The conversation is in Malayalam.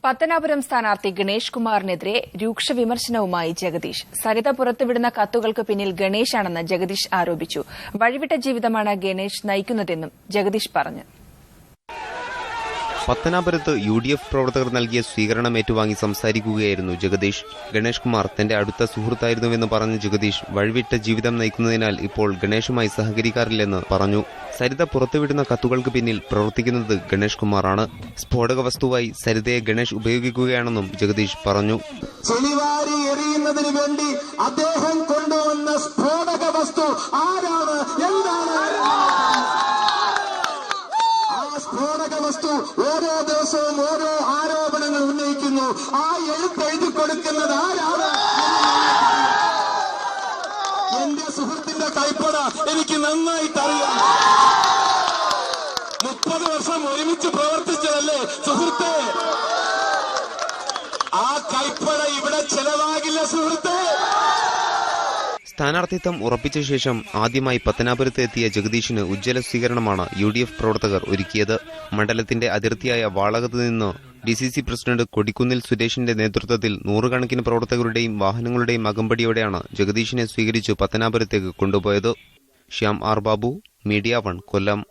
പത്തനാപുരം സ്ഥാനാർത്ഥി ഗണേഷ് കുമാറിനെതിരെ രൂക്ഷ വിമർശനവുമായി ജഗദീഷ്. സരിത പുറത്തുവിടുന്ന കത്തുകൾക്ക് പിന്നിൽ ഗണേശാണെന്ന് ജഗദീഷ് ആരോപിച്ചു. വഴിവിട്ട ജീവിതമാണ് ഗണേഷ് നയിക്കുന്നതെന്നും ജഗദീഷ് പറഞ്ഞു. പത്തനാപുരത്ത് UDF പ്രവർത്തകർ നൽകിയ സ്വീകരണം ഏറ്റുവാങ്ങി സംസാരിക്കുകയായിരുന്നു ജഗദീഷ്. ഗണേഷ് കുമാർ തന്റെ അടുത്ത സുഹൃത്തായിരുന്നുവെന്ന് പറഞ്ഞ ജഗദീഷ് വഴിവിട്ട ജീവിതം നയിക്കുന്നതിനാൽ ഇപ്പോൾ ഗണേഷുമായി സഹകരിക്കാറില്ലെന്ന് പറഞ്ഞു. സരിത പുറത്തുവിടുന്ന കത്തുകൾക്ക് പിന്നിൽ പ്രവർത്തിക്കുന്നത് ഗണേഷ് കുമാറാണ്. സ്ഫോടക വസ്തുവായി സരിതയെ ഗണേഷ് ഉപയോഗിക്കുകയാണെന്നും ജഗദീഷ് പറഞ്ഞു. ചെളിവാരി എറിയുന്നതിന് വേണ്ടി അദ്ദേഹം കൊണ്ടുവന്ന സ്ഫോടക വസ്തു ആരാണ്, എന്താണ്? സ്ഫോടക വസ്തു ഓരോ ദിവസവും ഓരോ ആരോപണങ്ങൾ ഉന്നയിക്കുന്നു. ആ എഴുതി കൊടുക്കുന്നത് ആരാണ്? എന്റെ സുഹൃത്തിന്റെ കൈപ്പട എനിക്ക് നന്നായിട്ടറിയാം. 30 വർഷം ഒരുമിച്ച് പ്രവർത്തിച്ചതല്ലേ സുഹൃത്തെ? ആ കൈപ്പട ഇവിടെ ചെലവാകില്ല സുഹൃത്തെ. സ്ഥാനാർത്ഥിത്വം ഉറപ്പിച്ച ശേഷം ആദ്യമായി പത്തനാപുരത്ത് എത്തിയ ജഗദീഷിന് ഉജ്ജ്വല സ്വീകരണമാണ് UDF പ്രവർത്തകർ ഒരുക്കിയത്. മണ്ഡലത്തിന്റെ അതിർത്തിയായ വാളകത്ത് നിന്ന് DCC പ്രസിഡന്റ് കൊടിക്കുന്നിൽ സുരേഷിന്റെ നേതൃത്വത്തിൽ നൂറുകണക്കിന് പ്രവർത്തകരുടെയും വാഹനങ്ങളുടെയും അകമ്പടിയോടെയാണ് ജഗദീഷിനെ സ്വീകരിച്ചു പത്തനാപുരത്തേക്ക് കൊണ്ടുപോയത്. ശ്യാം ആർ ബാബു, മീഡിയ 1, കൊല്ലം.